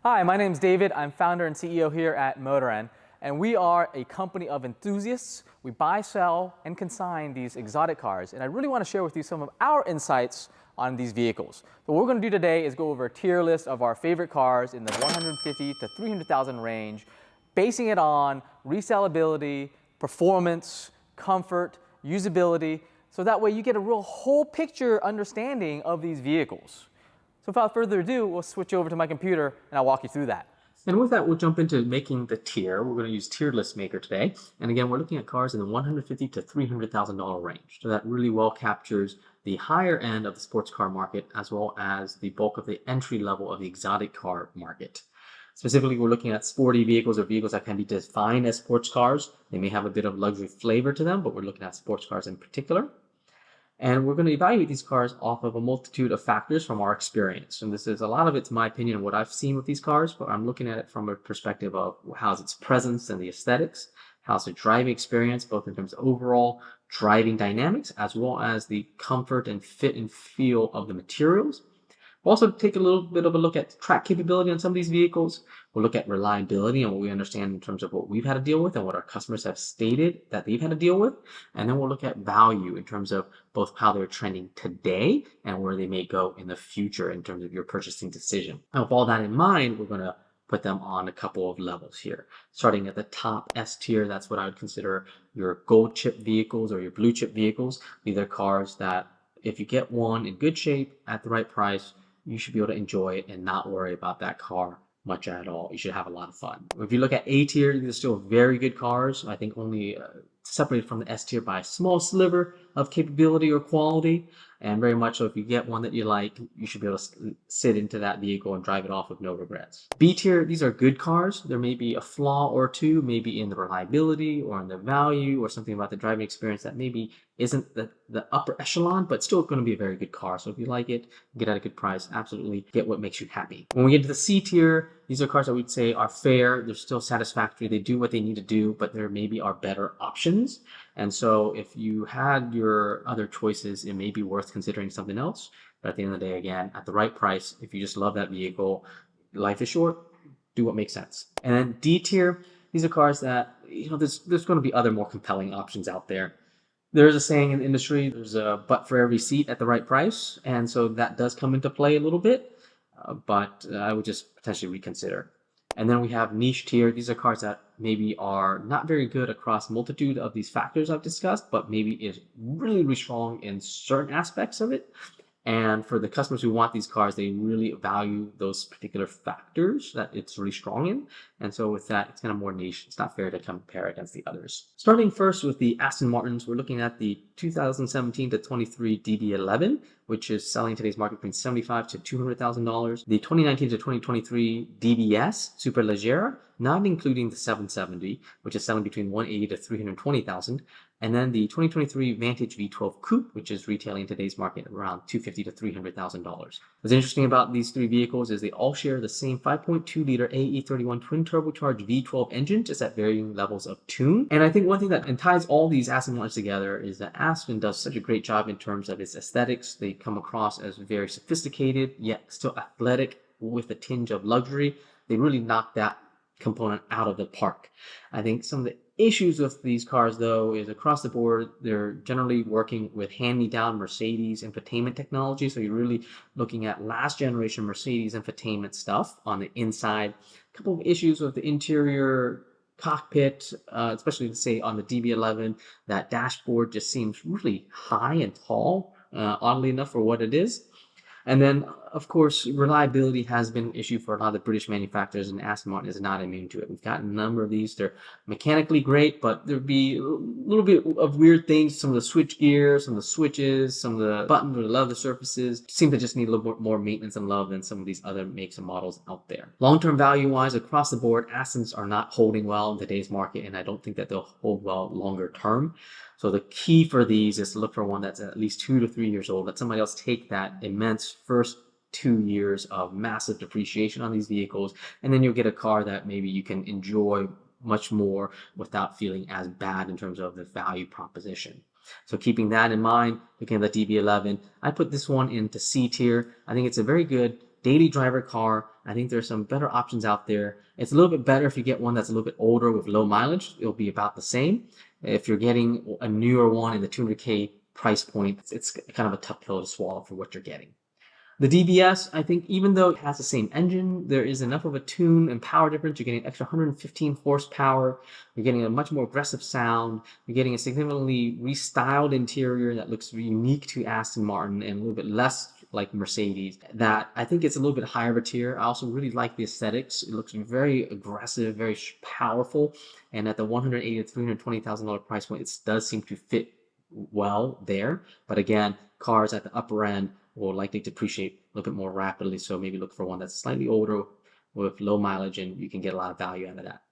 Hi, my name is David. I'm founder and CEO here at Motorenn, and we are a company of enthusiasts. We buy, sell, and consign these exotic cars, and I really want to share with you some of our insights on these vehicles. So what we're going to do today is go over a tier list of our favorite cars in the 150 to 300,000 range, basing it on resell-ability, performance, comfort, usability, so that way you get a real whole picture understanding of these vehicles. So without further ado, we'll switch over to my computer and I'll walk you through that. And with that, we'll jump into making the tier. We're going to use Tier List Maker today. And again, we're looking at cars in the $150,000 to $300,000 range. So that really well captures the higher end of the sports car market, as well as the bulk of the entry level of the exotic car market. Specifically, we're looking at sporty vehicles or vehicles that can be defined as sports cars. They may have a bit of luxury flavor to them, but we're looking at sports cars in particular. And we're going to evaluate these cars off of a multitude of factors from our experience. And this is a lot of it's my opinion and what I've seen with these cars, but I'm looking at it from a perspective of how's its presence and the aesthetics, how's the driving experience, both in terms of overall driving dynamics, as well as the comfort and fit and feel of the materials. We'll also take a little bit of a look at track capability on some of these vehicles. We'll look at reliability and what we understand in terms of what we've had to deal with and what our customers have stated that they've had to deal with. And then we'll look at value in terms of both how they're trending today and where they may go in the future in terms of your purchasing decision. Now, with all that in mind, we're going to put them on a couple of levels here. Starting at the top S tier, that's what I would consider your gold chip vehicles or your blue chip vehicles. These are cars that if you get one in good shape at the right price, you should be able to enjoy it and not worry about that car much at all. You should have a lot of fun. If you look at A tier, these are still very good cars. I think only separated from the S tier by a small sliver of capability or quality. And very much so, if you get one that you like, you should be able to sit into that vehicle and drive it off with no regrets. B tier, these are good cars. There may be a flaw or two, maybe in the reliability or in the value or something about the driving experience that maybe isn't the upper echelon, but still going to be a very good car. So if you like it, get at a good price, absolutely get what makes you happy. When we get to the C tier, these are cars that we'd say are fair. They're still satisfactory. They do what they need to do, but there maybe are better options. And so if you had your other choices, it may be worth considering something else. But at the end of the day, again, at the right price, if you just love that vehicle, life is short, do what makes sense. And then D tier, these are cars that, there's going to be other more compelling options out there. There is a saying in the industry, there's a butt for every seat at the right price. And so that does come into play a little bit, but I would just potentially reconsider. And then we have niche tier. These are cars that maybe are not very good across multitude of these factors I've discussed, but maybe is really, really strong in certain aspects of it. And for the customers who want these cars, they really value those particular factors that it's really strong in. And so with that, it's kind of more niche. It's not fair to compare against the others. Starting first with the Aston Martins, we're looking at the 2017 to 23 DB11, which is selling in today's market between $75,000 to $200,000. The 2019 to 2023 DBS Superleggera, not including the 770, which is selling between $180,000 to $320,000. And then the 2023 Vantage V12 Coupe, which is retailing in today's market around $250,000 to $300,000. What's interesting about these three vehicles is they all share the same 5.2 liter AE31 twin turbocharged V12 engine, just at varying levels of tune. And I think one thing that ties all these Aston Martins together is that Aston does such a great job in terms of its aesthetics. They come across as very sophisticated, yet still athletic with a tinge of luxury. They really knock that component out of the park. I think some of the issues with these cars, though, is across the board, they're generally working with hand-me-down Mercedes infotainment technology. So you're really looking at last generation Mercedes infotainment stuff on the inside. A couple of issues with the interior cockpit, especially to say on the DB11, that dashboard just seems really high and tall, oddly enough for what it is. And then, of course, reliability has been an issue for a lot of the British manufacturers, and Aston Martin is not immune to it. We've got a number of these. They're mechanically great, but there'd be a little bit of weird things. Some of the switch gear, some of the switches, some of the buttons or the leather surfaces seem to just need a little bit more maintenance and love than some of these other makes and models out there. Long-term value-wise, across the board, Astons are not holding well in today's market, and I don't think that they'll hold well longer term. So the key for these is to look for one that's at least 2 to 3 years old. Let somebody else take that immense first 2 years of massive depreciation on these vehicles, and then you'll get a car that maybe you can enjoy much more without feeling as bad in terms of the value proposition. So keeping that in mind, looking at the DB11, I put this one into C tier. I think it's a very good daily driver car I think there's some better options out there. It's a little bit better if you get one that's a little bit older with low mileage. It'll be about the same. If you're getting a newer one in the 200K price point, it's kind of a tough pill to swallow for what you're getting. The DBS, I think, even though it has the same engine, there is enough of a tune and power difference. You're getting an extra 115 horsepower. You're getting a much more aggressive sound. You're getting a significantly restyled interior that looks unique to Aston Martin and a little bit less like Mercedes. That I think it's a little bit higher of a tier. I also really like the aesthetics. It looks very aggressive, very powerful. And at the $180,000 to $320,000 price point, it does seem to fit well there. But again, cars at the upper end will likely depreciate a little bit more rapidly. So maybe look for one that's slightly older with low mileage, and you can get a lot of value out of that.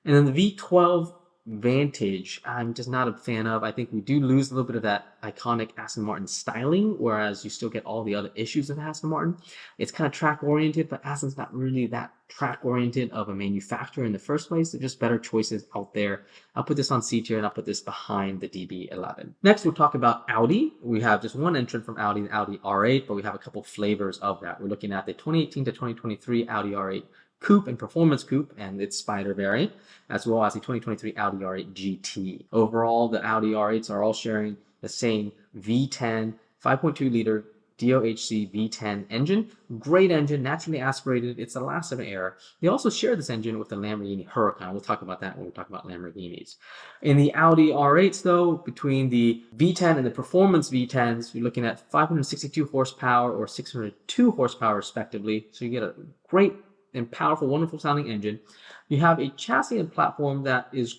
And then the V12 Vantage, I'm just not a fan of. I think we do lose a little bit of that iconic Aston Martin styling, whereas you still get all the other issues of Aston Martin. It's kind of track oriented, but Aston's not really that track oriented of a manufacturer in the first place. There's just better choices out there. I'll put this on C tier and I'll put this behind the DB11. Next, we'll talk about Audi. We have just one entrant from Audi, the Audi R8, but we have a couple flavors of that. We're looking at the 2018 to 2023 Audi R8 Coupe and Performance Coupe and its Spider variant, as well as the 2023 Audi R8 GT. Overall, the Audi R8s are all sharing the same V10 5.2 liter DOHC V10 engine. Great engine, naturally aspirated. It's the last of an era. They also share this engine with the Lamborghini Huracan. We'll talk about that when we talk about Lamborghinis. In the Audi R8s, though, between the V10 and the Performance V10s, you're looking at 562 horsepower or 602 horsepower, respectively. So you get a great and powerful, wonderful sounding engine. You have a chassis and platform that is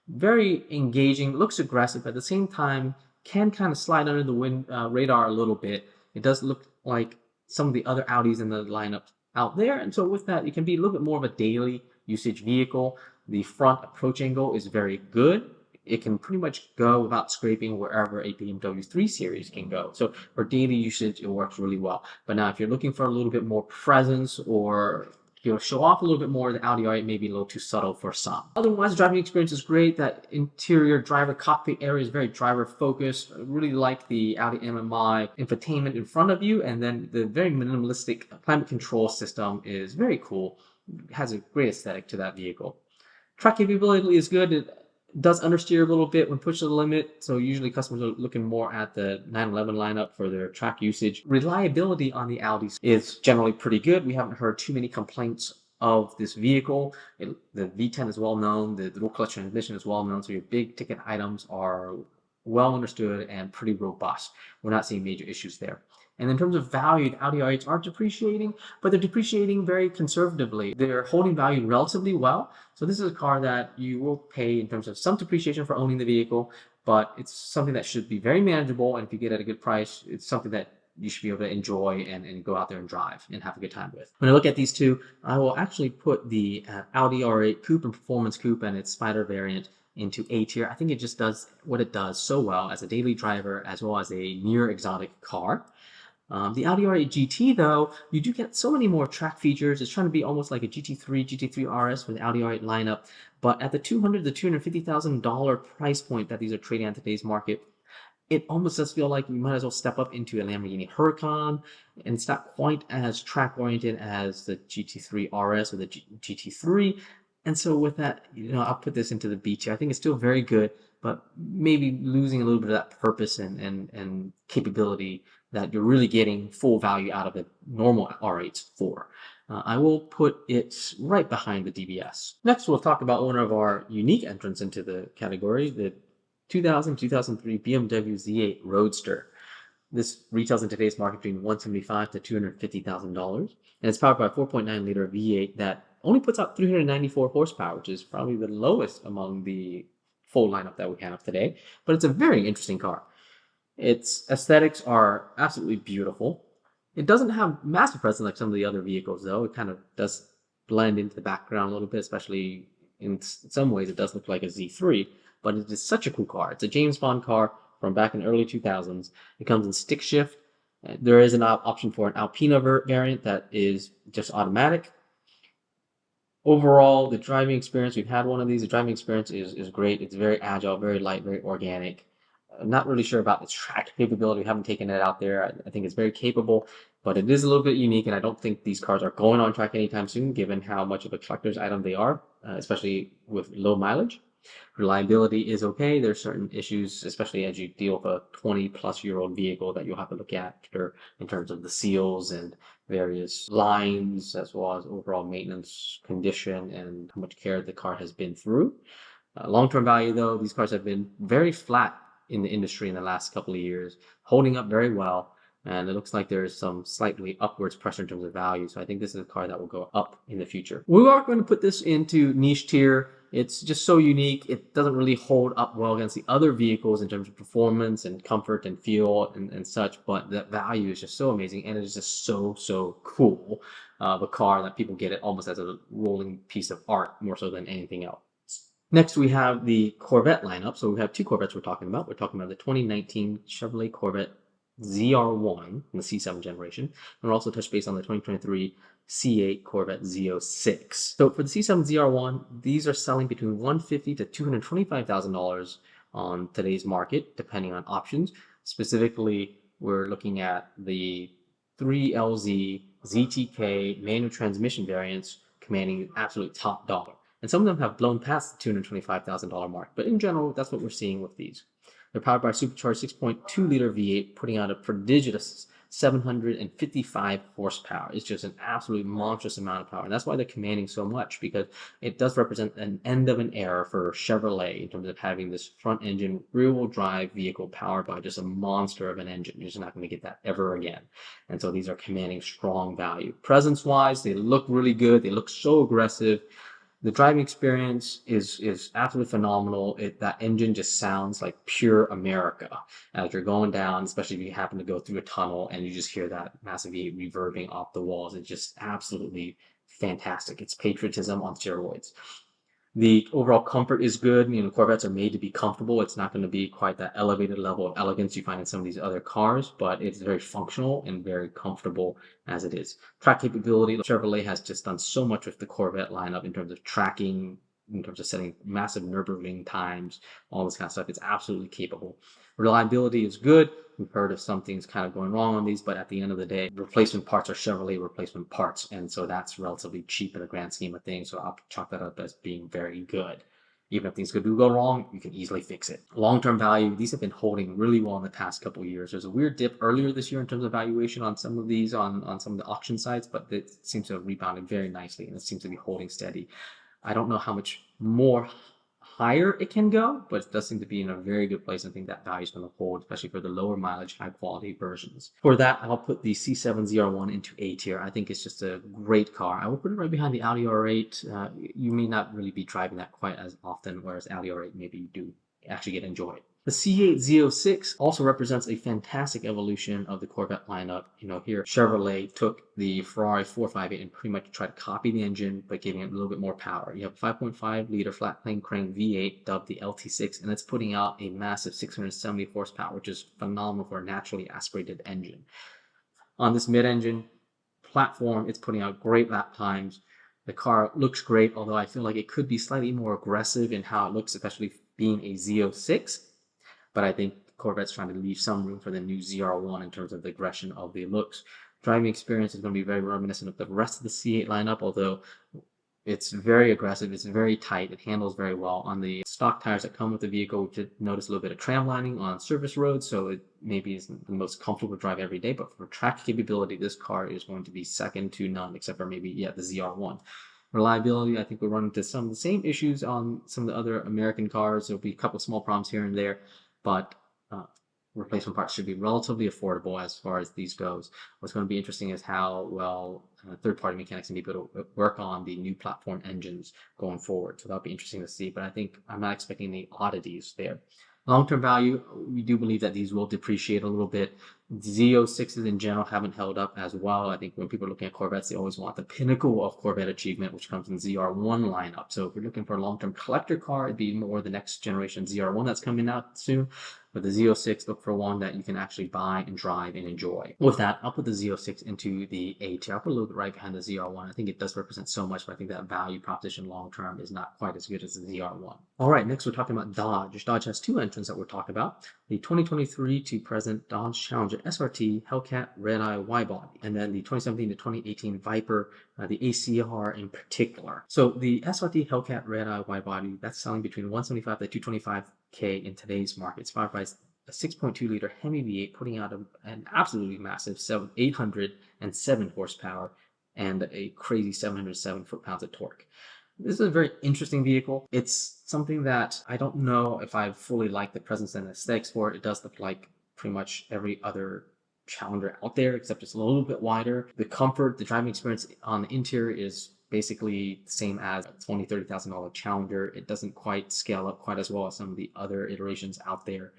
very engaging, looks aggressive, but at the same time can kind of slide under the radar a little bit. It does look like some of the other Audis in the lineup out there, and so with that, it can be a little bit more of a daily usage vehicle. The front approach angle is very good. It can pretty much go without scraping wherever a BMW 3 Series can go. So for daily usage, it works really well. But now if you're looking for a little bit more presence or show off a little bit more, the Audi R8 may be a little too subtle for some. Otherwise, the driving experience is great. That interior driver cockpit area is very driver focused. I really like the Audi MMI infotainment in front of you, and then the very minimalistic climate control system is very cool. It has a great aesthetic to that vehicle. Track capability is good. It does understeer a little bit when pushed to the limit, so usually customers are looking more at the 911 lineup for their track usage. Reliability on the Audis is generally pretty good. We haven't heard too many complaints of this vehicle. The V10 is well known, the dual clutch transmission is well known, so your big ticket items are well understood and pretty robust. We're not seeing major issues there. And in terms of value, the Audi R8s are depreciating, but they're depreciating very conservatively. They're holding value relatively well. So this is a car that you will pay in terms of some depreciation for owning the vehicle, but it's something that should be very manageable. And if you get it at a good price, it's something that you should be able to enjoy and go out there and drive and have a good time with. When I look at these two, I will actually put the Audi R8 Coupe and Performance Coupe and its Spider variant into A tier. I think it just does what it does so well as a daily driver as well as a near exotic car. The Audi R8 GT, though, you do get so many more track features. It's trying to be almost like a GT3 RS for the Audi R8 lineup. But at the $200,000 to $250,000 price point that these are trading at today's market, it almost does feel like you might as well step up into a Lamborghini Huracan. And it's not quite as track oriented as the GT3 RS or the GT3. And so with that, I'll put this into the B tier. I think it's still very good, but maybe losing a little bit of that purpose and capability that you're really getting full value out of the normal R8s for. I will put it right behind the DBS. Next, we'll talk about one of our unique entrants into the category, the 2003 BMW Z8 Roadster. This retails in today's market between $175,000 to $250,000, and it's powered by a 4.9 liter V8 that only puts out 394 horsepower, which is probably the lowest among the full lineup that we have today. But it's a very interesting car. Its aesthetics are absolutely beautiful. It doesn't have massive presence like some of the other vehicles, though. It kind of does blend into the background a little bit, especially in some ways it does look like a Z3, but it is such a cool car. It's a James Bond car from back in the early 2000s. It comes in stick shift. There is an option for an Alpina variant that is just automatic. Overall, the driving experience, we've had one of these, the driving experience is great. It's very agile, very light, very organic. I'm not really sure about its track capability. We haven't taken it out there. I think it's very capable. but it is a little bit unique, and I don't think these cars are going on track anytime soon, given how much of a collector's item they are, especially with low mileage. Reliability is okay. There's certain issues, especially as you deal with a 20-plus-year-old vehicle, that you'll have to look after in terms of the seals and various lines, as well as overall maintenance condition and how much care the car has been through. Long-term value, though, these cars have been very flat in the industry in the last couple of years, holding up very well. And it looks like there is some slightly upwards pressure in terms of value. So I think this is a car that will go up in the future. We are going to put this into niche tier. It's just so unique. It doesn't really hold up well against the other vehicles in terms of performance and comfort and feel and such. But the value is just so amazing. And it is just so, so cool. The car that people get it almost as a rolling piece of art more so than anything else. Next, we have the Corvette lineup. So we have two Corvettes we're talking about. We're talking about the 2019 Chevrolet Corvette ZR1 in the C7 generation. And we'll also touch base on the 2023 C8 Corvette Z06. So for the C7 ZR1, these are selling between $150,000 to $225,000 on today's market, depending on options. Specifically, we're looking at the 3LZ ZTK manual transmission variants commanding absolute top dollar. And some of them have blown past the $225,000 mark, but in general, that's what we're seeing with these. They're powered by a supercharged 6.2-liter V8, putting out a prodigious 755 horsepower. It's just an absolute monstrous amount of power. And that's why they're commanding so much, because it does represent an end of an era for Chevrolet in terms of having this front engine rear-wheel drive vehicle powered by just a monster of an engine. You're just not going to get that ever again. And so these are commanding strong value. Presence-wise, they look really good. They look so aggressive. The driving experience is absolutely phenomenal. That engine just sounds like pure America as you're going down, especially if you happen to go through a tunnel and you just hear that massive V8 reverbing off the walls. It's just absolutely fantastic. It's patriotism on steroids. The overall comfort is good. You know, Corvettes are made to be comfortable. It's not going to be quite that elevated level of elegance you find in some of these other cars, but it's very functional and very comfortable as it is. Track capability, Chevrolet has just done so much with the Corvette lineup in terms of tracking, in terms of setting massive Nürburgring times, all this kind of stuff. It's absolutely capable. Reliability is good. We've heard of some things kind of going wrong on these, but at the end of the day, replacement parts are Chevrolet replacement parts. And so that's relatively cheap in the grand scheme of things. So I'll chalk that up as being very good. Even if things do go wrong, you can easily fix it. Long-term value, these have been holding really well in the past couple of years. There's a weird dip earlier this year in terms of valuation on some of these, on some of the auction sites, but it seems to have rebounded very nicely and it seems to be holding steady. I don't know how much more higher it can go, but it does seem to be in a very good place. I think that value is going to hold, especially for the lower mileage, high quality versions. For that, I'll put the C7 ZR1 into A tier. I think it's just a great car. I will put it right behind the Audi R8. You may not really be driving that quite as often, whereas Audi R8 maybe you do actually get enjoy it. The C8 Z06 also represents a fantastic evolution of the Corvette lineup. You know, here Chevrolet took the Ferrari 458 and pretty much tried to copy the engine, but giving it a little bit more power. You have a 5.5-liter flat plane crank V8 dubbed the LT6, and it's putting out a massive 670 horsepower, which is phenomenal for a naturally aspirated engine. On this mid-engine platform, it's putting out great lap times. The car looks great, although I feel like it could be slightly more aggressive in how it looks, especially being a Z06. But I think Corvette's trying to leave some room for the new ZR1 in terms of the aggression of the looks. Driving experience is going to be very reminiscent of the rest of the C8 lineup, although it's very aggressive, it's very tight, it handles very well. On the stock tires that come with the vehicle, we could notice a little bit of tram lining on surface roads, so it maybe isn't the most comfortable to drive every day, but for track capability, this car is going to be second to none, except for maybe, the ZR1. Reliability, I think we'll run into some of the same issues on some of the other American cars. There'll be a couple of small problems here and there, but replacement parts should be relatively affordable as far as these goes. What's going to be interesting is how well third-party mechanics can be able to work on the new platform engines going forward. So that'll be interesting to see, but I think I'm not expecting any oddities there. Long-term value, we do believe that these will depreciate a little bit. Z06s in general haven't held up as well. I think when people are looking at Corvettes, they always want the pinnacle of Corvette achievement, which comes in the ZR1 lineup. So if you're looking for a long-term collector car, it'd be more the next generation ZR1 that's coming out soon. But the Z06, look for one that you can actually buy and drive and enjoy. With that, I'll put the Z06 into the A tier. I'll put a little bit right behind the ZR1. I think it does represent so much, but I think that value proposition long-term is not quite as good as the ZR1. All right, next we're talking about Dodge. Dodge has two entrants that we're talking about. the 2023 to present Dodge Challenger SRT Hellcat Red Eye Y-Body, and then the 2017 to 2018 Viper, the ACR in particular. So the SRT Hellcat Red Eye Y-Body, that's selling between 175 to 225K in today's market. It's powered by a 6.2-liter Hemi V8, putting out an absolutely massive 807 horsepower and a crazy 707 foot-pounds of torque. This is a very interesting vehicle. It's something that I don't know if I fully like the presence and aesthetics for it. It does look like pretty much every other Challenger out there, except it's a little bit wider. The comfort, the driving experience on the interior is basically the same as a $20,000 to $30,000 Challenger. It doesn't quite scale up quite as well as some of the other iterations out there.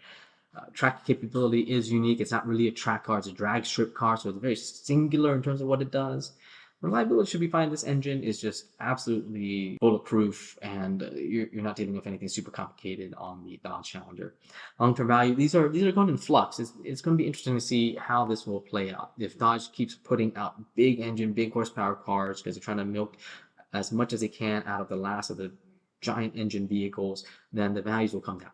Track capability is unique. It's not really a track car, it's a drag strip car, so it's very singular in terms of what it does. Reliability should be fine. This engine is just absolutely bulletproof, and you're not dealing with anything super complicated on the Dodge Challenger. Long-term value, these are going in flux. It's going to be interesting to see how this will play out. If Dodge keeps putting out big engine, big horsepower cars because they're trying to milk as much as they can out of the last of the giant engine vehicles, then the values will come down.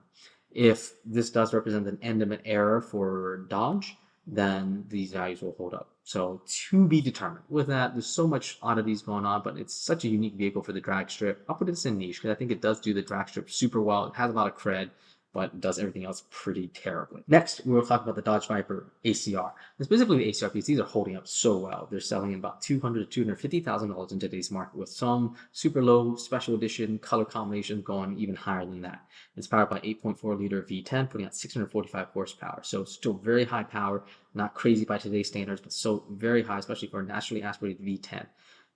If this does represent an end of an era for Dodge, then these values will hold up. So to be determined. With that, there's so much oddities going on, but it's such a unique vehicle for the drag strip. I'll put this in niche because I think it does do the drag strip super well. It has a lot of cred, but does everything else pretty terribly. Next, we'll talk about the Dodge Viper ACR. And specifically the ACR, because these are holding up so well. They're selling in about $200,000 to $250,000 in today's market, with some super low special edition color combinations going even higher than that. It's powered by 8.4-liter V10, putting out 645 horsepower. So still very high power, not crazy by today's standards, but so very high, especially for a naturally aspirated V10.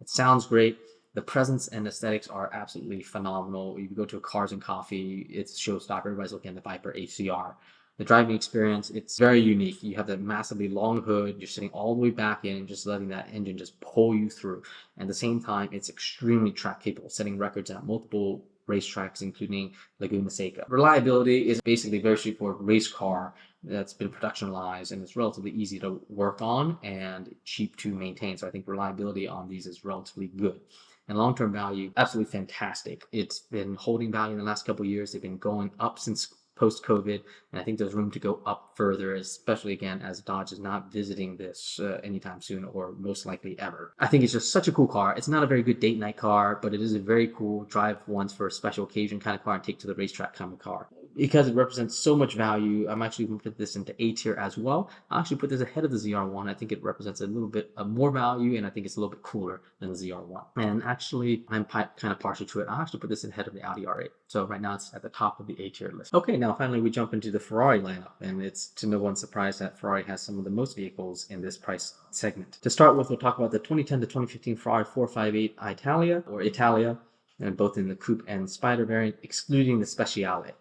It sounds great. The presence and aesthetics are absolutely phenomenal. You go to a Cars and Coffee, it's showstopper. Everybody's looking at the Viper ACR. The driving experience, it's very unique. You have that massively long hood. You're sitting all the way back in and just letting that engine just pull you through. And at the same time, it's extremely track capable, setting records at multiple racetracks, including Laguna Seca. Reliability is basically a very straightforward race car that's been productionalized, and it's relatively easy to work on and cheap to maintain. So I think reliability on these is relatively good. And long-term value, absolutely fantastic. It's been holding value in the last couple of years. They've been going up since post-COVID, and I think there's room to go up further, especially again as Dodge is not visiting this anytime soon, or most likely ever. I think it's just such a cool car. It's not a very good date night car, but it is a very cool drive once for a special occasion kind of car and take to the racetrack kind of car. Because it represents so much value, I'm actually going to put this into A tier as well. I'll actually put this ahead of the ZR1. I think it represents a little bit of more value, and I think it's a little bit cooler than the ZR1. And actually, I'm kind of partial to it. I'll actually put this ahead of the Audi R8. So right now it's at the top of the A tier list. Okay, now finally we jump into the Ferrari lineup, and it's to no one's surprise that Ferrari has some of the most vehicles in this price segment. To start with, we'll talk about the 2010 to 2015 Ferrari 458 Italia, and both in the Coupe and Spider variant, excluding the Speciale.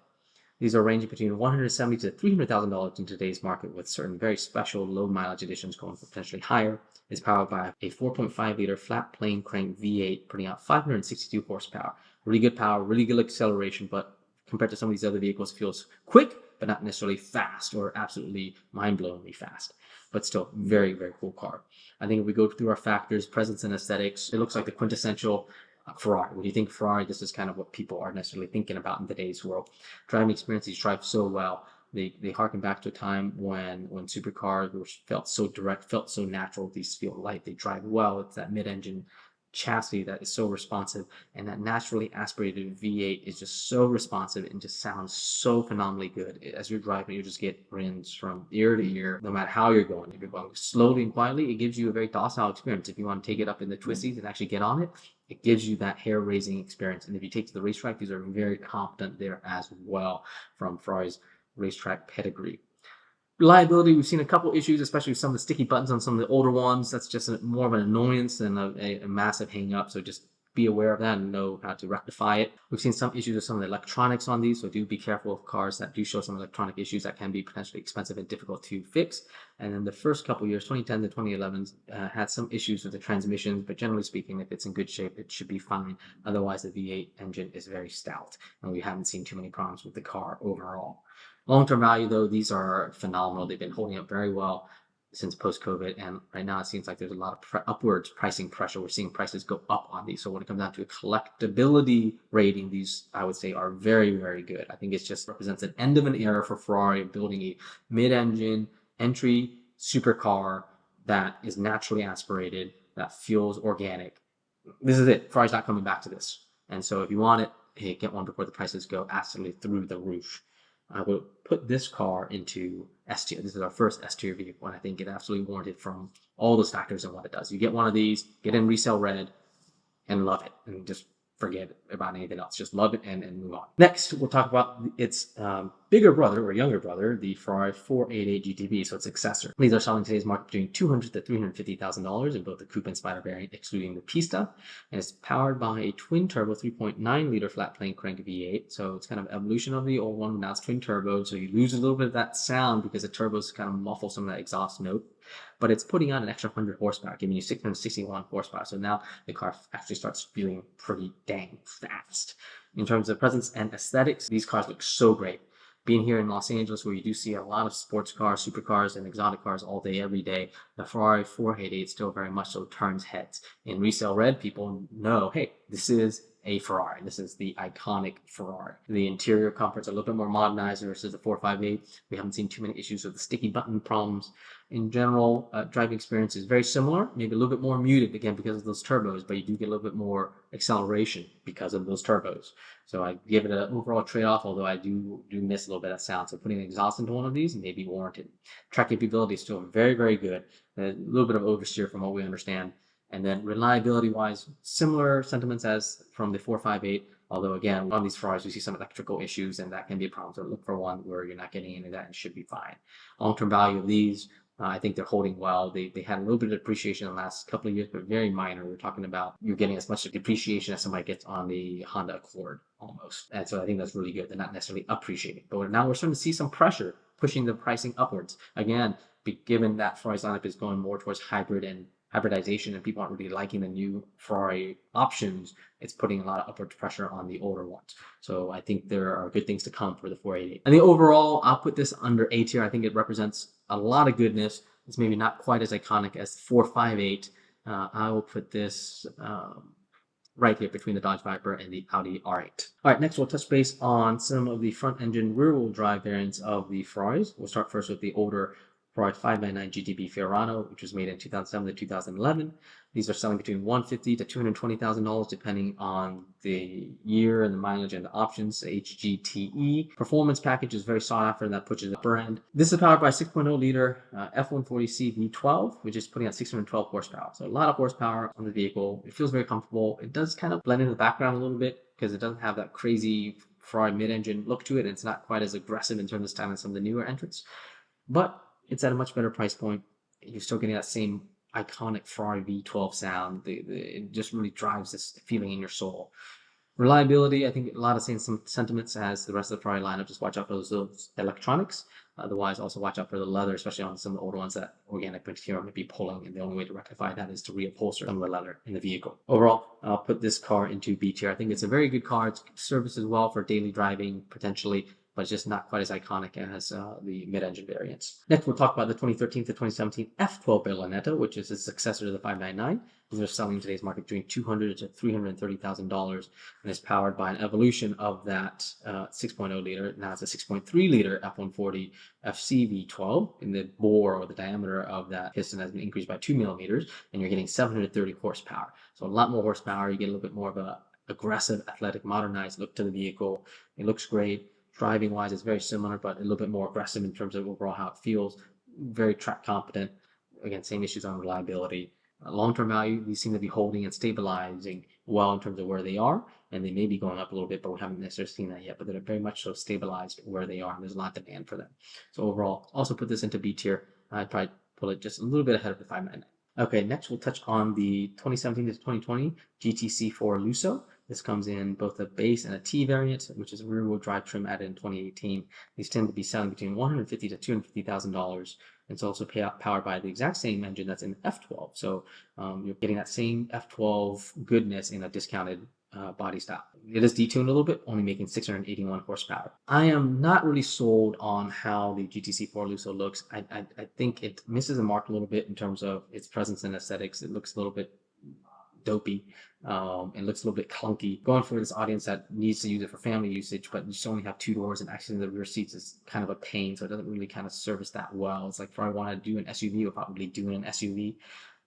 These are ranging between $170,000 to $300,000 in today's market, with certain very special low mileage editions going for potentially higher. It's powered by a 4.5-liter flat plane crank V8, putting out 562 horsepower. Really good power, really good acceleration, but compared to some of these other vehicles, feels quick, but not necessarily fast or absolutely mind-blowingly fast. But still, very, very cool car. I think if we go through our factors, presence and aesthetics, it looks like the quintessential Ferrari. When you think Ferrari, this is kind of what people are necessarily thinking about in today's world. Driving experience, these drive so well. They harken back to a time when supercars felt so direct, felt so natural. These feel light, they drive well. It's that mid-engine chassis that is so responsive, and that naturally aspirated V8 is just so responsive and just sounds so phenomenally good. As you're driving, you just get grins from ear to ear, no matter how you're going. If you're going slowly and quietly, it gives you a very docile experience. If you want to take it up in the twisties and actually get on it, it gives you that hair-raising experience. And if you take to the racetrack, these are very competent there as well from Ferrari's racetrack pedigree. Reliability, we've seen a couple issues, especially with some of the sticky buttons on some of the older ones. That's just more of an annoyance than a massive hang-up, so just be aware of that and know how to rectify it. We've seen some issues with some of the electronics on these, so do be careful of cars that do show some electronic issues that can be potentially expensive and difficult to fix. And then the first couple years, 2010 to 2011, had some issues with the transmissions, but generally speaking, if it's in good shape, it should be fine. Otherwise, the V8 engine is very stout, and we haven't seen too many problems with the car overall. Long-term value, though, these are phenomenal. They've been holding up very well. since post-COVID, and right now it seems like there's a lot of upwards pricing pressure. We're seeing prices go up on these. So when it comes down to a collectability rating, these I would say are very, very good. I think it just represents an end of an era for Ferrari building a mid-engine entry supercar that is naturally aspirated, that feels organic. This is it. Ferrari's not coming back to this. And so if you want it, hey, get one before the prices go absolutely through the roof. I will put this car into S tier. This is our first S tier vehicle, and I think it absolutely warranted from all those factors and what it does. You get one of these, get in resale red, and love it, and just forget about anything else. Just love it and move on. Next, we'll talk about its bigger brother or younger brother, the Ferrari 488 GTB, so its successor. These are selling today's market between $200,000 to $350,000 in both the coupe and spider variant, excluding the Pista, and it's powered by a twin-turbo 3.9-liter flat-plane crank V8. So it's kind of evolution of the old one. Now it's twin-turbo, so you lose a little bit of that sound because the turbos kind of muffle some of that exhaust note. But it's putting out an extra 100 horsepower, giving you 661 horsepower. So now the car actually starts feeling pretty dang fast. In terms of presence and aesthetics, these cars look so great. Being here in Los Angeles, where you do see a lot of sports cars, supercars, and exotic cars all day, every day, the Ferrari 488 still very much so turns heads. In resale red, people know, hey, this is a Ferrari. This is the iconic Ferrari. The interior comforts are a little bit more modernized versus the 458. We haven't seen too many issues with the sticky button problems. In general, driving experience is very similar, maybe a little bit more muted, again, because of those turbos, but you do get a little bit more acceleration because of those turbos. So I give it an overall trade-off, although I do miss a little bit of sound. So putting an exhaust into one of these may be warranted. Track capability is still very, very good. A little bit of oversteer from what we understand. And then reliability-wise, similar sentiments as from the 458. Although again, on these Ferraris, we see some electrical issues, and that can be a problem. So look for one where you're not getting any of that and should be fine. Long-term value of these, I think they're holding well. They had a little bit of depreciation in the last couple of years, but very minor. We're talking about you're getting as much depreciation as somebody gets on the Honda Accord almost. And so I think that's really good. They're not necessarily appreciating. But now we're starting to see some pressure pushing the pricing upwards. Again, given that Ferrari's lineup is going more towards hybrid and hybridization, and people aren't really liking the new Ferrari options, it's putting a lot of upward pressure on the older ones. So I think there are good things to come for the 488. And the overall, I'll put this under A tier. I think it represents a lot of goodness. It's maybe not quite as iconic as the 458. I will put this right here between the Dodge Viper and the Audi R8. All right, next we'll touch base on some of the front-engine rear-wheel drive variants of the Ferraris. We'll start first with the older Ferrari 599 GTB Fiorano, which was made in 2007 to 2011. These are selling between $150,000 to $220,000 depending on the year and the mileage and the options. The HGTE performance package is very sought after, and that pushes the upper end. This is powered by a 6.0 liter F140C V12, which is putting out 612 horsepower. So a lot of horsepower on the vehicle. It feels very comfortable. It does kind of blend into the background a little bit because it doesn't have that crazy Ferrari mid-engine look to it. And it's not quite as aggressive in terms of style as some of the newer entrants. But it's at a much better price point. You're still getting that same iconic Ferrari V12 sound. It just really drives this feeling in your soul. Reliability, I think a lot of same sentiments as the rest of the Ferrari lineup. Just watch out for those electronics. Otherwise, also watch out for the leather, especially on some of the older ones that organic material may be pulling. And the only way to rectify that is to reupholster some of the leather in the vehicle. Overall, I'll put this car into B tier. I think it's a very good car. It services well for daily driving, potentially, but it's just not quite as iconic as the mid-engine variants. Next, we'll talk about the 2013 to 2017 F12 Berlinetta, which is a successor to the 599. These are selling in today's market between $200,000 to $330,000, and is powered by an evolution of that 6.0 liter. Now it's a 6.3 liter F140 FC V12, and the bore or the diameter of that piston has been increased by 2 millimeters, and you're getting 730 horsepower. So a lot more horsepower. You get a little bit more of a aggressive, athletic, modernized look to the vehicle. It looks great. Driving wise, it's very similar, but a little bit more aggressive in terms of overall how it feels. Very track competent. Again, same issues on reliability. Long-term value, these seem to be holding and stabilizing well in terms of where they are, and they may be going up a little bit, but we haven't necessarily seen that yet. But they're very much so stabilized where they are, and there's a lot of demand for them. So overall, also put this into B tier. I'd probably pull it just a little bit ahead of the 599. Okay, next we'll touch on the 2017 to 2020 GTC4 Lusso. This comes in both a base and a T variant, which is a rear-wheel drive trim added in 2018. These tend to be selling between $150,000 to $250,000. It's also powered by the exact same engine that's in F12. So you're getting that same F12 goodness in a discounted body style. It is detuned a little bit, only making 681 horsepower. I am not really sold on how the GTC4 Lusso looks. I think it misses the mark a little bit in terms of its presence and aesthetics. It looks a little bit dopey. It looks a little bit clunky. Going for this audience that needs to use it for family usage, but you just only have 2 doors, and actually the rear seats is kind of a pain, so it doesn't really kind of service that well. It's like if I want to do an SUV without really doing an SUV.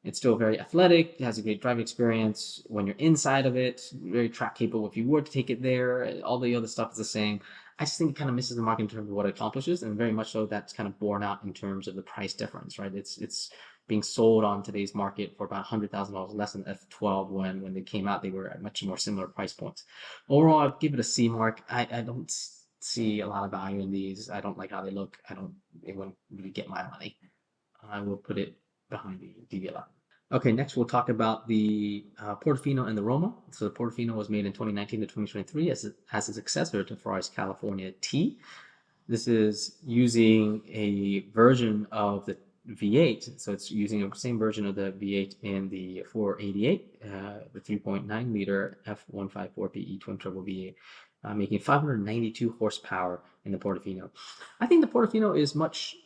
It's still very athletic. It has a great driving experience when you're inside of it. Very track capable if you were to take it there. All the other stuff is the same. I just think it kind of misses the mark in terms of what it accomplishes, and very much so that's kind of borne out in terms of the price difference, right? It's being sold on today's market for about $100,000 less than F12 when they came out. They were at much more similar price points. Overall, I'd give it a C mark. I don't see a lot of value in these. I don't like how they look. It wouldn't really get my money. I will put it behind the DB11. Okay, next we'll talk about the Portofino and the Roma. So the Portofino was made in 2019 to 2023 as a successor to Ferrari's California T. This is using a version of the V8, so it's using the same version of the V8 in the 488, the 3.9 liter F154PE twin turbo V8, making 592 horsepower in the Portofino. I think the Portofino is much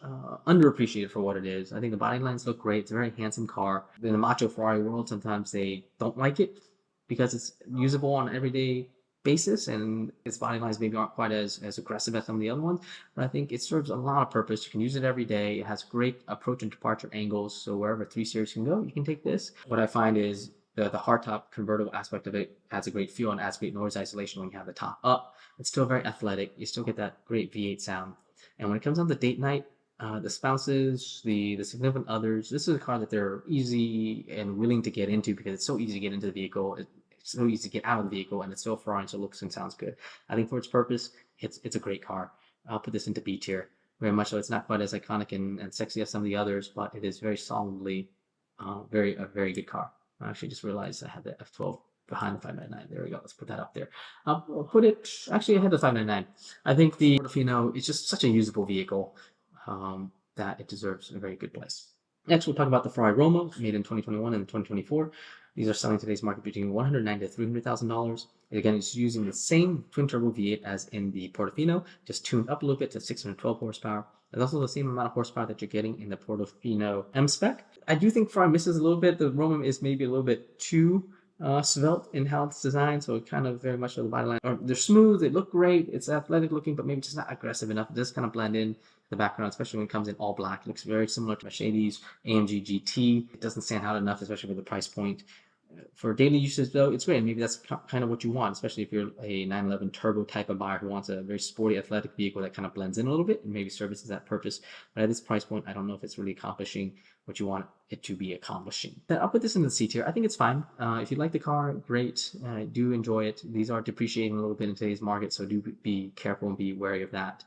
underappreciated for what it is. I think the body lines look great. It's a very handsome car. In the macho Ferrari world, sometimes they don't like it because it's usable on an everyday basis, and its body lines maybe aren't quite as aggressive as some of the other ones, but I think it serves a lot of purpose. You can use it every day. It has great approach and departure angles, so wherever 3 Series can go, you can take this. What I find is the hardtop convertible aspect of it adds a great feel and adds great noise isolation when you have the top up. It's still very athletic. You still get that great V8 sound. And when it comes down to date night, the spouses, the significant others, this is a car that they're easy and willing to get into because it's so easy to get into the vehicle. It's so easy to get out of the vehicle, and it's so Ferrari, so it looks and sounds good. I think for its purpose, it's a great car. I'll put this into B tier. Very much so. It's not quite as iconic and sexy as some of the others, but it is very solidly a very good car. I actually just realized I had the F12 behind the 599. There we go. Let's put that up there. I'll put it actually ahead of the 599. I think the Portofino is just such a usable vehicle that it deserves a very good place. Next, we'll talk about the Ferrari Roma, made in 2021 and 2024. These are selling today's market between $190,000 to $300,000. Again, it's using the same twin turbo V8 as in the Portofino, just tuned up a little bit to 612 horsepower. It's also the same amount of horsepower that you're getting in the Portofino M spec. I do think Ferrari misses a little bit. The Roma is maybe a little bit too svelte in how it's designed, so it kind of very much the body line. They're smooth, they look great, it's athletic looking, but maybe just not aggressive enough. It does kind of blend in the background, especially when it comes in all black. It looks very similar to Mercedes AMG GT. It doesn't stand out enough, especially with the price point. For daily usage, though, it's great. Maybe that's kind of what you want, especially if you're a 911 turbo type of buyer who wants a very sporty, athletic vehicle that kind of blends in a little bit and maybe services that purpose. But at this price point, I don't know if it's really accomplishing what you want it to be accomplishing. Then I'll put this in the C tier. I think it's fine. If you like the car, great. Do enjoy it. These are depreciating a little bit in today's market, so do be careful and be wary of that.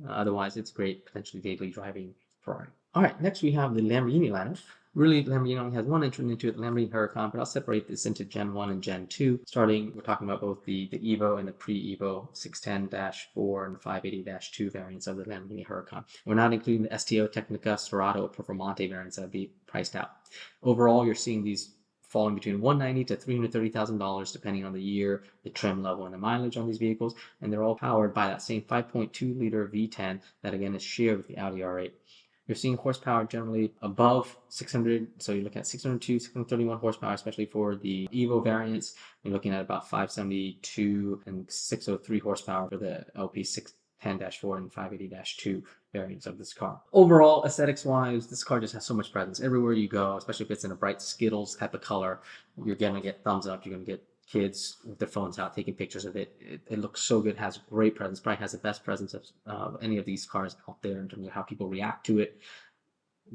Otherwise, it's great, potentially daily driving Ferrari. All right, next we have the Lamborghini lineup. Really, Lamborghini only has one entrant into it, the Lamborghini Huracan, but I'll separate this into Gen 1 and Gen 2. Starting, we're talking about both the Evo and the pre-Evo 610-4 and 580-2 variants of the Lamborghini Huracan. We're not including the STO, Tecnica, Serato, or Performante variants that would be priced out. Overall, you're seeing these falling between $190,000 to $330,000 depending on the year, the trim level, and the mileage on these vehicles, and they're all powered by that same 5.2 liter V10 that again is shared with the Audi R8. You're seeing horsepower generally above 600, so you're looking at 602, 631 horsepower, especially for the Evo variants. You're looking at about 572 and 603 horsepower for the LP 610-4 and 580-2 variants of this car. Overall, aesthetics-wise, this car just has so much presence. Everywhere you go, especially if it's in a bright Skittles type of color, you're going to get thumbs up, you're going to get kids with their phones out taking pictures of it. It looks so good, has great presence, probably has the best presence of any of these cars out there in terms of how people react to it.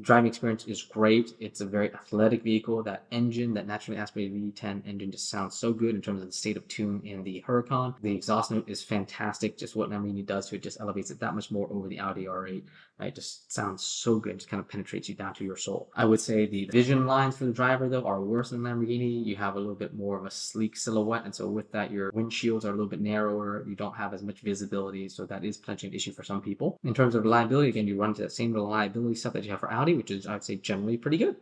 Driving experience is great. It's a very athletic vehicle. That engine, that naturally aspirated V10 engine just sounds so good in terms of the state of tune in the Huracan. The exhaust note is fantastic. Just what Lamborghini does to it just elevates it that much more over the Audi R8. It just sounds so good. It just kind of penetrates you down to your soul. I would say the vision lines for the driver, though, are worse than Lamborghini. You have a little bit more of a sleek silhouette, and so with that, your windshields are a little bit narrower. You don't have as much visibility, so that is potentially an issue for some people. In terms of reliability, again, you run into that same reliability stuff that you have for Audi, which is, I would say, generally pretty good.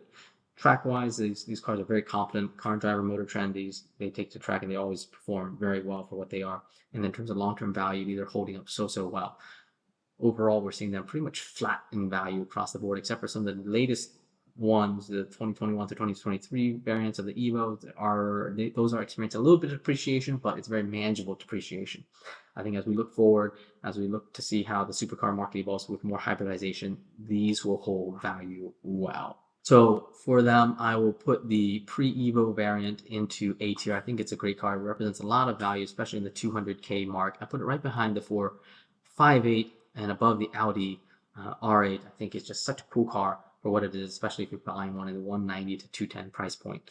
Track-wise, these cars are very competent. Car and Driver, Motorenn, they take to track and they always perform very well for what they are. And in terms of long-term value, these are holding up so well. Overall, we're seeing them pretty much flat in value across the board, except for some of the latest ones, the 2021 to 2023 variants of the Evo those are experiencing a little bit of depreciation, but it's very manageable depreciation. I think as we look forward, as we look to see how the supercar market evolves with more hybridization, these will hold value well. So for them, I will put the pre-Evo variant into A tier. I think it's a great car. It represents a lot of value, especially in the 200K mark. I put it right behind the 458 and above the Audi R8. I think it's just such a cool car for what it is, especially if you're buying one in the 190 to 210 price point.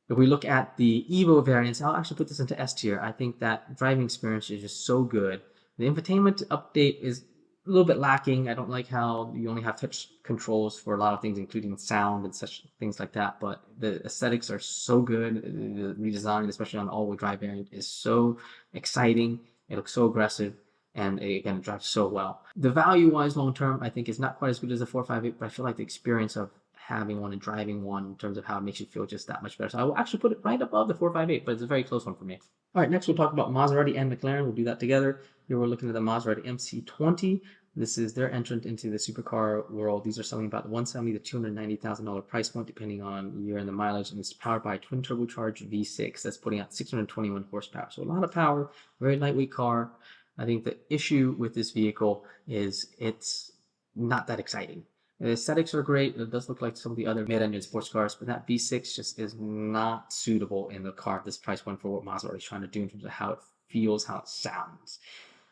If we look at the Evo variants, I'll actually put this into S tier. I think that driving experience is just so good. The infotainment update is a little bit lacking. I don't like how you only have touch controls for a lot of things, including sound and such things like that. But the aesthetics are so good. The redesign, especially on the all-wheel drive variant, is so exciting. It looks so aggressive. And again, it drives so well. The value-wise, long-term, I think is not quite as good as the 458, but I feel like the experience of having one and driving one in terms of how it makes you feel just that much better. So I will actually put it right above the 458, but it's a very close one for me. All right, next we'll talk about Maserati and McLaren. We'll do that together. Here we're looking at the Maserati MC20. This is their entrant into the supercar world. These are selling about $170,000 to $290,000 price point, depending on year and the mileage. And it's powered by a twin turbocharged V6 that's putting out 621 horsepower. So a lot of power, very lightweight car. I think the issue with this vehicle is it's not that exciting. The aesthetics are great. It does look like some of the other mid-engine sports cars, but that V6 just is not suitable in the car at this price point for what Maserati is trying to do in terms of how it feels, how it sounds.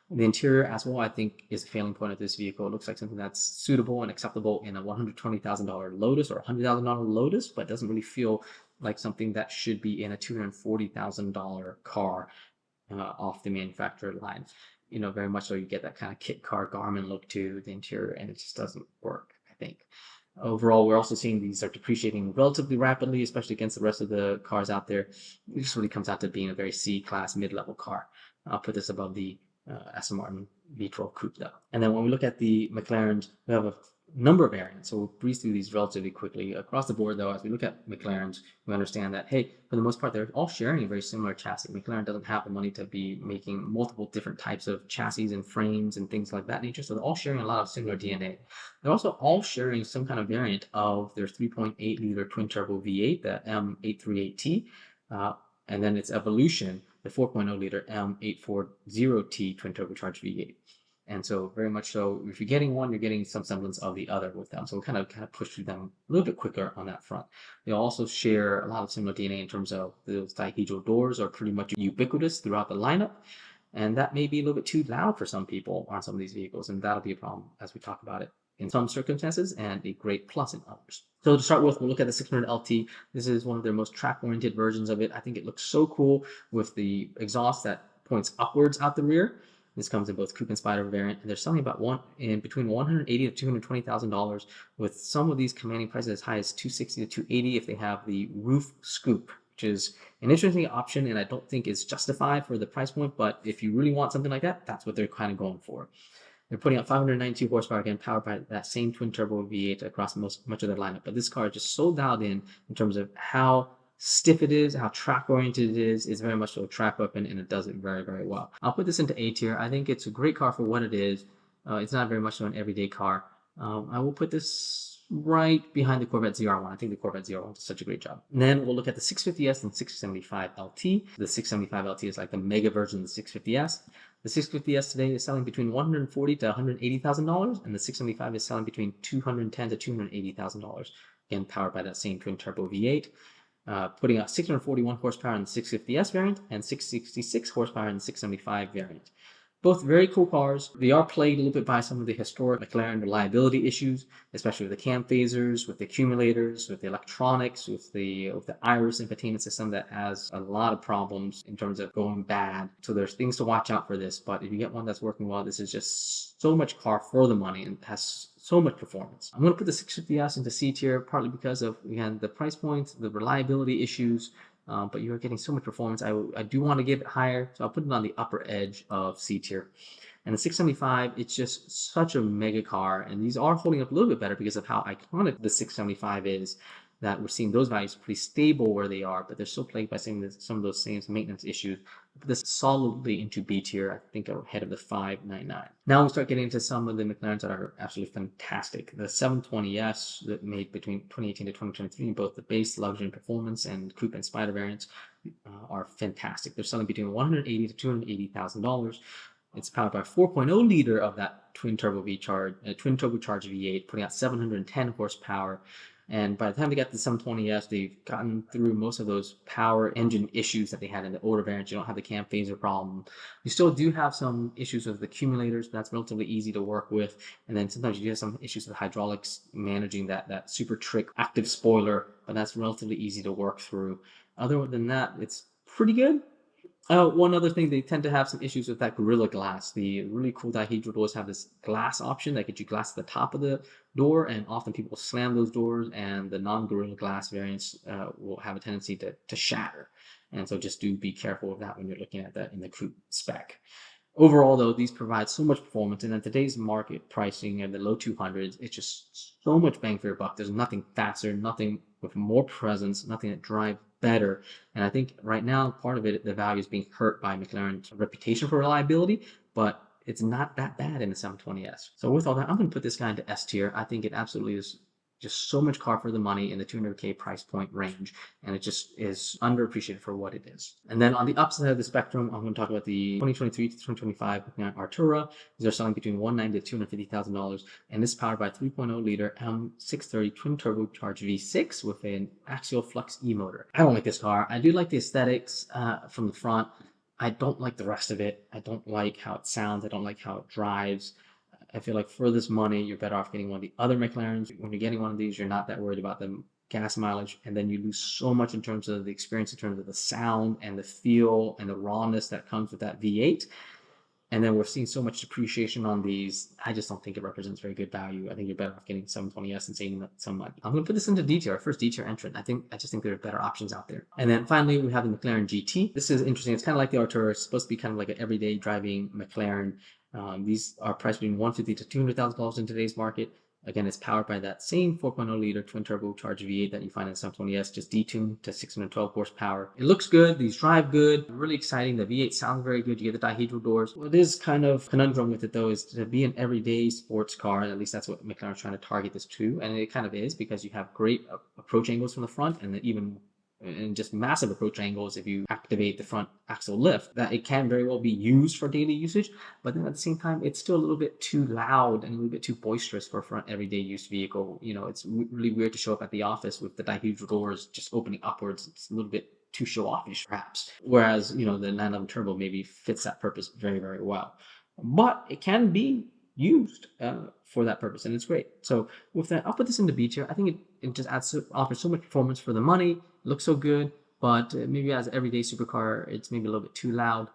The interior as well, I think, is a failing point of this vehicle. It looks like something that's suitable and acceptable in a $120,000 Lotus or a $100,000 Lotus, but doesn't really feel like something that should be in a $240,000 car off the manufacturer line. You know, very much so you get that kind of kit car Garmin look to the interior, and it just doesn't work, I think. Overall, we're also seeing these are depreciating relatively rapidly, especially against the rest of the cars out there. It just really comes out to being a very C-class mid-level car. I'll put this above the Aston Martin V12 Coupe though. And then when we look at the McLarens, we have a number of variants. So we'll breeze through these relatively quickly. Across the board though, as we look at McLarens, we understand that, hey, for the most part, they're all sharing a very similar chassis. McLaren doesn't have the money to be making multiple different types of chassis and frames and things like that nature. So they're all sharing a lot of similar DNA. They're also all sharing some kind of variant of their 3.8 liter twin turbo V8, the M838T, and then its evolution, the 4.0 liter M840T twin turbocharged V8. And so very much so, if you're getting one, you're getting some semblance of the other with them. So we'll kind of push through them a little bit quicker on that front. They also share a lot of similar DNA in terms of those dihedral doors are pretty much ubiquitous throughout the lineup. And that may be a little bit too loud for some people on some of these vehicles. And that'll be a problem as we talk about it in some circumstances and a great plus in others. So to start with, we'll look at the 600 LT. This is one of their most track-oriented versions of it. I think it looks so cool with the exhaust that points upwards out the rear. This comes in both coupe and spider variant, and they're selling about between $180,000 to $220,000, with some of these commanding prices as high as $260,000 to $280,000 if they have the roof scoop, which is an interesting option, and I don't think is justified for the price point. But if you really want something like that, that's what they're kind of going for. They're putting out 592 horsepower, again, powered by that same twin turbo V8 across much of their lineup. But this car is just so dialed in terms of how stiff it is, how track oriented it is. It's very much so a track weapon, and it does it very, very well. I'll put this into A tier. I think it's a great car for what it is. It's not very much so an everyday car. I will put this right behind the Corvette ZR1. I think the Corvette ZR1 does such a great job. And then we'll look at the 650S and 675 LT. The 675 LT is like the mega version of the 650S. The 650S today is selling between $140,000 to $180,000, and the 675 is selling between $210,000 to $280,000. Again, powered by that same twin turbo V8. Putting out 641 horsepower in the 650S variant and 666 horsepower in the 675 variant. Both very cool cars. They are plagued a little bit by some of the historic McLaren reliability issues, especially with the cam phasers, with the accumulators, with the electronics, with the iris infotainment system that has a lot of problems in terms of going bad. So there's things to watch out for this, but if you get one that's working well, this is just so much car for the money and has so much performance. I'm going to put the 650S into C tier, partly because of, again, the price points, the reliability issues, but you're getting so much performance. I do want to give it higher, so I'll put it on the upper edge of C tier. And the 675, it's just such a mega car, and these are holding up a little bit better because of how iconic the 675 is. that we're seeing those values pretty stable where they are, but they're still plagued by some of those same maintenance issues. Put this solidly into B tier, I think ahead of the 599. Now we'll start getting into some of the McLarens that are absolutely fantastic. The 720S that made between 2018 to 2023, both the base, luxury, and performance, and coupe and spider variants are fantastic. They're selling between $180,000 to $280,000. It's powered by 4.0 liter of that twin turbocharged V8, putting out 710 horsepower. And by the time they got the 720S, they've gotten through most of those power engine issues that they had in the older variants. You don't have the cam phaser problem. You still do have some issues with the accumulators, but that's relatively easy to work with. And then sometimes you do have some issues with hydraulics managing that super trick active spoiler, but that's relatively easy to work through. Other than that, it's pretty good. One other thing, they tend to have some issues with that Gorilla Glass. The really cool dihedral doors have this glass option that gets you glass at the top of the door, and often people slam those doors, and the non-Gorilla Glass variants will have a tendency to shatter. And so just do be careful of that when you're looking at that in the coupe spec. Overall, though, these provide so much performance, and in today's market pricing in the low 200s, it's just so much bang for your buck. There's nothing faster, nothing with more presence, nothing that drives better. And I think right now, part of it, the value is being hurt by McLaren's reputation for reliability, but it's not that bad in the 720S. So with all that, I'm going to put this guy into S tier. I think it absolutely is just so much car for the money in the 200K price point range, and it just is underappreciated for what it is. And then on the upside of the spectrum, I'm going to talk about the 2023 to 2025 Artura. These are selling between $190,000 to $250,000, and this is powered by 3.0 liter M630 twin turbocharged V6 with an axial flux E motor. I don't like this car. I do like the aesthetics from the front. I don't like the rest of it. I don't like how it sounds. I don't like how it drives. I feel like for this money, you're better off getting one of the other McLarens. When you're getting one of these, you're not that worried about the gas mileage, and then you lose so much in terms of the experience, in terms of the sound and the feel and the rawness that comes with that V8. And then we're seeing so much depreciation on these. I just don't think it represents very good value. I think you're better off getting 720S and saving some money. I'm going to put this into D tier, our first D tier entrant. I just think there are better options out there. And then finally, we have the McLaren GT. This is interesting. It's kind of like the Artura. It's supposed to be kind of like an everyday driving McLaren. These are priced between $150,000 to $200,000 in today's market. Again, it's powered by that same 4.0 liter twin turbocharged V8 that you find in the 720S, just detuned to 612 horsepower. It looks good. These drive good. Really exciting. The V8 sounds very good. You get the dihedral doors. What is kind of conundrum with it, though, is to be an everyday sports car. At least that's what McLaren's trying to target this to. And it kind of is, because you have great approach angles from the front, and then even and just massive approach angles if you activate the front axle lift, that it can very well be used for daily usage, but then at the same time, it's still a little bit too loud and a little bit too boisterous for a front everyday use vehicle. You know, it's really weird to show up at the office with the dihedral doors just opening upwards. It's a little bit too show-offish, perhaps. Whereas, you know, the 911 Turbo maybe fits that purpose very, very well. But it can be used for that purpose, and it's great. So with that, I'll put this into B tier. I think it just offers so much performance for the money. Looks so good, but maybe as an everyday supercar, it's maybe a little bit too loud.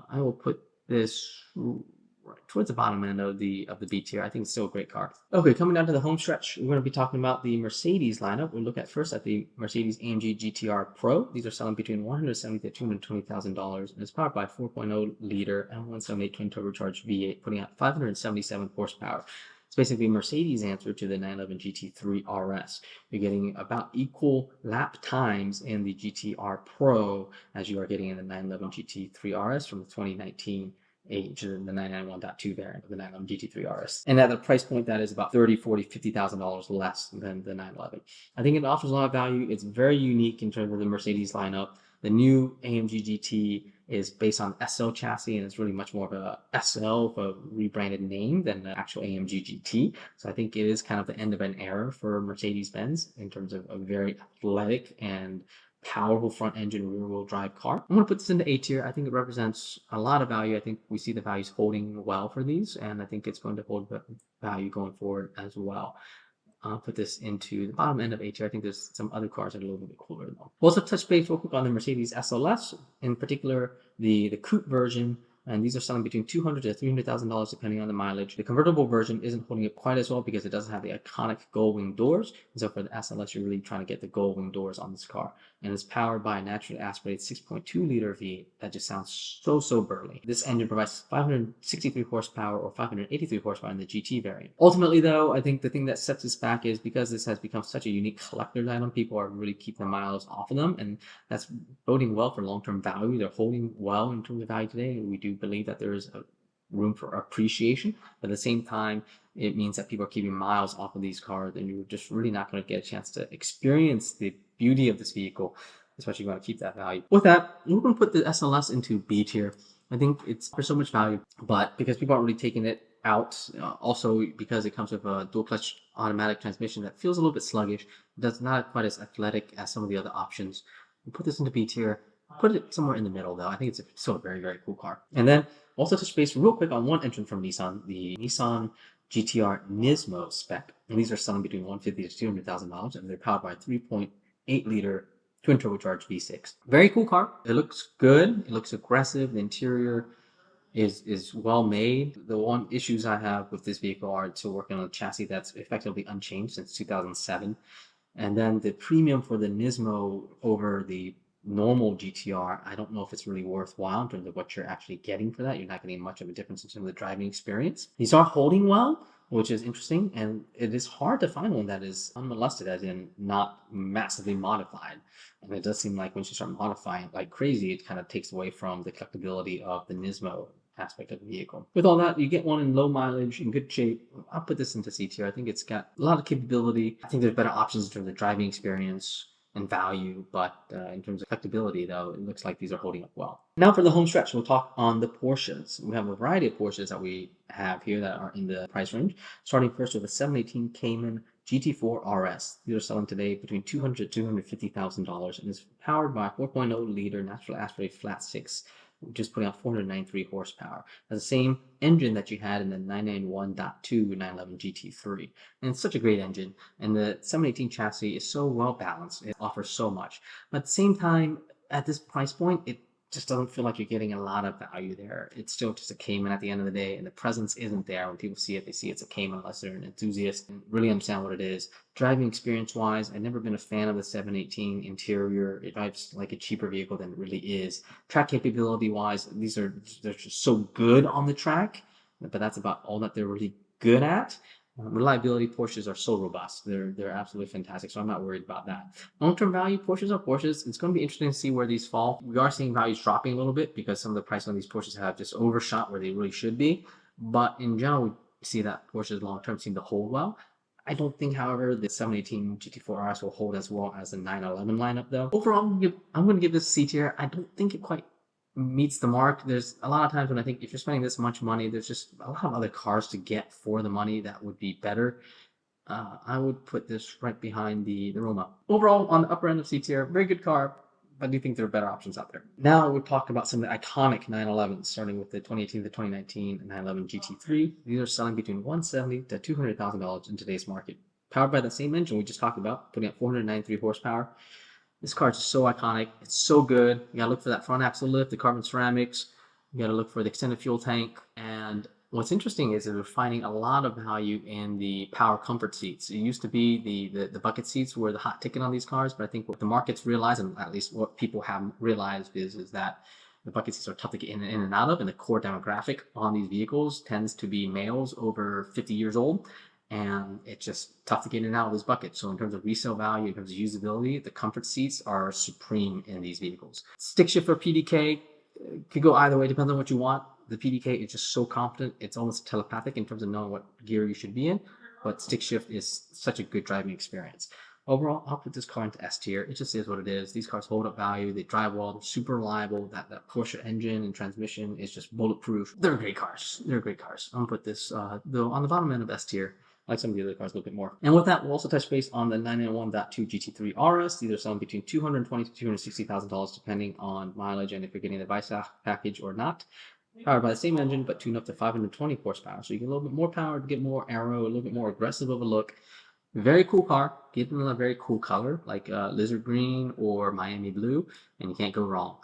I will put this right towards the bottom end of the B tier. I think it's still a great car. Okay, coming down to the home stretch, we're going to be talking about the Mercedes lineup. We'll look at first at the Mercedes-AMG GT-R Pro. These are selling between $170,000 to $220,000, and it's powered by 4.0 liter M178 twin turbocharged V8, putting out 577 horsepower. It's basically Mercedes' answer to the 911 GT3 RS. You're getting about equal lap times in the GT-R Pro as you are getting in the 911 GT3 RS from the 2019 age, the 991.2 variant of the 911 GT3 RS. And at the price point, that is about $30,000, $40,000, $50,000 less than the 911. I think it offers a lot of value. It's very unique in terms of the Mercedes lineup. The new AMG GT is based on SL chassis, and it's really much more of a SL, a rebranded name, than the actual AMG GT. So I think it is kind of the end of an era for Mercedes-Benz in terms of a very athletic and powerful front engine rear wheel drive car. I'm going to put this into A tier. I think it represents a lot of value. I think we see the values holding well for these, and I think it's going to hold value going forward as well. I'll put this into the bottom end of A tier. I think there's some other cars that are a little bit cooler though. We'll also touch base real quick on the Mercedes SLS, in particular the coupe version. And these are selling between $200,000 to $300,000 depending on the mileage. The convertible version isn't holding up quite as well because it doesn't have the iconic gold wing doors. And so for the SLS, you're really trying to get the gold wing doors on this car. And it's powered by a naturally aspirated 6.2 liter V that just sounds so burly. This engine provides 563 horsepower or 583 horsepower in the GT variant. Ultimately though, I think the thing that sets this back is because this has become such a unique collector's item, people are really keeping the miles off of them, and that's boding well for long-term value. They're holding well in terms of value today. We do believe that there is a room for appreciation, but at the same time, it means that people are keeping miles off of these cars, and you're just really not going to get a chance to experience the beauty of this vehicle, especially if you want to keep that value. With that, we're going to put the SLS into B tier. I think it's for so much value, but because people aren't really taking it out, also because it comes with a dual clutch automatic transmission that feels a little bit sluggish, that's not quite as athletic as some of the other options. We put this into B tier. Put it somewhere in the middle though. I think it's still a very cool car. And then also touch base real quick on one entrant from Nissan, the Nissan GT-R Nismo spec. And these are selling between $150,000 to $200,000, and they're powered by a 3.8 liter twin turbocharged V6. Very cool car. It looks good. It looks aggressive. The interior is well made. The one issues I have with this vehicle are still working on a chassis that's effectively unchanged since 2007. And then the premium for the Nismo over the normal GT-R, I don't know if it's really worthwhile in terms of what you're actually getting for that. You're not getting much of a difference in terms of the driving experience. These are holding well, which is interesting, and it is hard to find one that is unmolested, as in not massively modified. And it does seem like once you start modifying like crazy, it kind of takes away from the collectability of the Nismo aspect of the vehicle. With all that, you get one in low mileage, in good shape. I'll put this into C tier. I think it's got a lot of capability. I think there's better options in terms of driving experience and value, but in terms of collectability though, it looks like these are holding up well. Now for the home stretch, we'll talk on the Porsches. We have a variety of Porsches that we have here that are in the price range, starting first with a 718 Cayman GT4 RS. These are selling today between $200,000 to $250,000, and is powered by a 4.0 liter natural aspirated flat six, which is putting out 493 horsepower. That's the same engine that you had in the 991.2 911 GT3. And it's such a great engine. And the 718 chassis is so well balanced. It offers so much. But at the same time, at this price point, it just doesn't feel like you're getting a lot of value there. It's still just a Cayman at the end of the day, and the presence isn't there. When people see it, they see it's a Cayman unless they're an enthusiast and really understand what it is. Driving experience wise, I've never been a fan of the 718 interior. It drives like a cheaper vehicle than it really is. Track capability wise, they're just so good on the track, but that's about all that they're really good at. Reliability, Porsches are so robust. They're absolutely fantastic, so I'm not worried about that. Long-term value, Porsches are Porsches. It's going to be interesting to see where these fall. We are seeing values dropping a little bit because some of the price on these Porsches have just overshot where they really should be. But in general, we see that Porsches long-term seem to hold well. I don't think, however, the 718 GT4 RS will hold as well as the 911 lineup, though. Overall, I'm going to give this C tier. I don't think it quite meets the mark. There's a lot of times when I think if you're spending this much money, there's just a lot of other cars to get for the money that would be better. I would put this right behind the Roma. Overall, on the upper end of C tier, very good car, but I do think there are better options out there. Now I would talk about some of the iconic 911s, starting with the 2018 to 2019 911 GT3. These are selling between $170,000 to $200,000 in today's market. Powered by the same engine we just talked about, putting out 493 horsepower. This car is just so iconic. It's so good. You gotta look for that front axle lift, the carbon ceramics. You gotta look for the extended fuel tank. And what's interesting is that we're finding a lot of value in the power comfort seats. It used to be the bucket seats were the hot ticket on these cars, but I think what the market's realized, and at least what people have realized, is that the bucket seats are tough to get in and out of, and the core demographic on these vehicles tends to be males over 50 years old. And it's just tough to get in and out of this bucket. So in terms of resale value, in terms of usability, the comfort seats are supreme in these vehicles. Stick shift or PDK could go either way, depends on what you want. The PDK is just so competent, it's almost telepathic in terms of knowing what gear you should be in, but stick shift is such a good driving experience. Overall, I'll put this car into S tier. It just is what it is. These cars hold up value, they drive well, they're super reliable. That Porsche engine and transmission is just bulletproof. They're great cars. They're great cars. I'm gonna put this though on the bottom end of S tier. I like some of the other cars a little bit more. And with that, we'll also touch base on the 991.2 GT3 RS. These are selling between $220,000 to $260,000 depending on mileage and if you're getting the Vice package or not. Powered by the same engine, but tuned up to 520 horsepower. So you get a little bit more power to get more aero, a little bit more aggressive of a look. Very cool car. Give them a very cool color like lizard green or Miami blue, and you can't go wrong.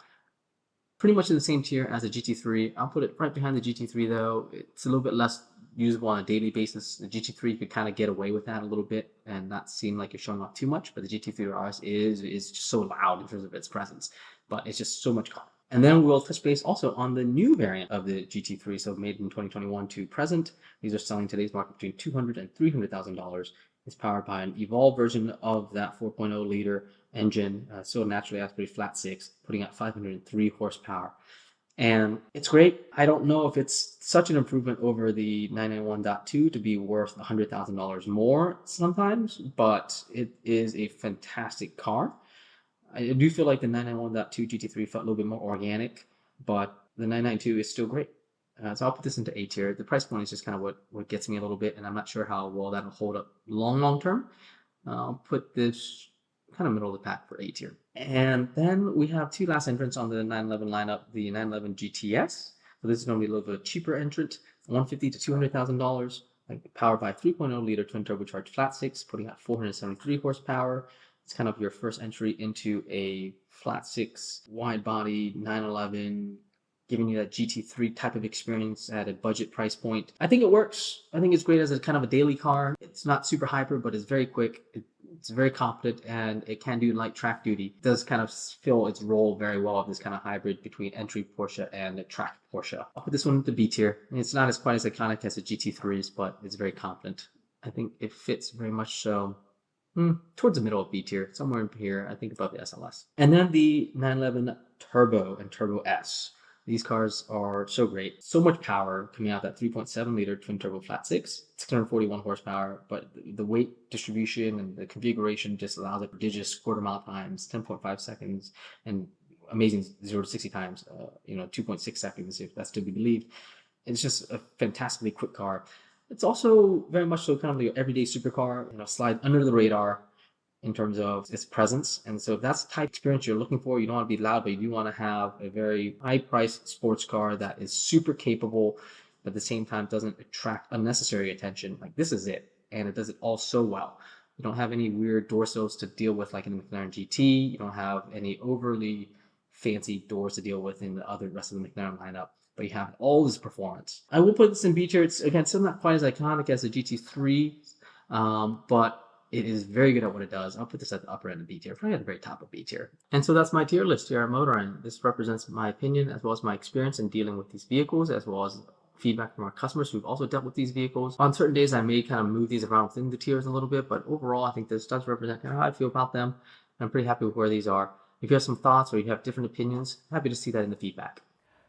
Pretty much in the same tier as a GT3. I'll put it right behind the GT3 though. It's a little bit less usable on a daily basis. The GT3 you could kind of get away with that a little bit and not seem like you're showing off too much, but the GT3 RS is just so loud in terms of its presence, but it's just so much calm. And then we'll touch base also on the new variant of the GT3, so made in 2021 to present. These are selling today's market between $200,000 and $300,000. It's powered by an evolved version of that 4.0 liter engine, so naturally aspirated flat six, putting out 503 horsepower. And it's great. I don't know if it's such an improvement over the 991.2 to be worth $100,000 more sometimes, but it is a fantastic car. I do feel like the 991.2 GT3 felt a little bit more organic, but the 992 is still great. So I'll put this into A tier. The price point is just kind of what gets me a little bit, and I'm not sure how well that'll hold up long term. I'll put this kind of middle of the pack for A tier. And then we have two last entrants on the 911 lineup, the 911 GTS. So this is going to be a little bit cheaper entrant, $150,000 to $200,000, powered by 3.0 liter twin turbocharged flat six, putting out 473 horsepower. It's kind of your first entry into a flat six wide body 911, giving you that GT3 type of experience at a budget price point. I think it works. I think it's great as a kind of a daily car. It's not super hyper, but it's very quick. It's very competent, and it can do light track duty. It does kind of fill its role very well of this kind of hybrid between entry Porsche and a track Porsche. I'll put this one into B tier. It's not as quite as iconic as the GT3s, but it's very competent. I think it fits very much so towards the middle of B tier, somewhere in here, I think above the SLS. And then the 911 Turbo and Turbo S. These cars are so great. So much power coming out that 3.7 liter twin turbo flat six, 641 horsepower, but the weight distribution and the configuration just allows it prodigious quarter mile times, 10.5 seconds, and amazing 0 to 60 times, 2.6 seconds if that's to be believed. It's just a fantastically quick car. It's also very much so kind of the everyday supercar, slide under the radar in terms of its presence. And so if that's the type of experience you're looking for, you don't want to be loud, but you do want to have a very high-priced sports car that is super capable, but at the same time doesn't attract unnecessary attention. Like, this is it, and it does it all so well. You don't have any weird door sills to deal with like in the McLaren GT. You don't have any overly fancy doors to deal with in the rest of the McLaren lineup, but you have all this performance. I will put this in B tier. It's, again, still not quite as iconic as the GT3, but it is very good at what it does. I'll put this at the upper end of B tier, probably at the very top of B tier. And so that's my tier list here at Motorenn. This represents my opinion as well as my experience in dealing with these vehicles, as well as feedback from our customers who've also dealt with these vehicles. On certain days, I may kind of move these around within the tiers a little bit, but overall, I think this does represent kind of how I feel about them. I'm pretty happy with where these are. If you have some thoughts or you have different opinions, happy to see that in the feedback.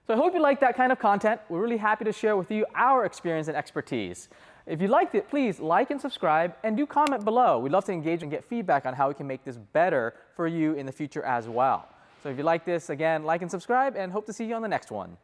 So I hope you like that kind of content. We're really happy to share with you our experience and expertise. If you liked it, please like and subscribe, and do comment below. We'd love to engage and get feedback on how we can make this better for you in the future as well. So if you like this, again, like and subscribe, and hope to see you on the next one.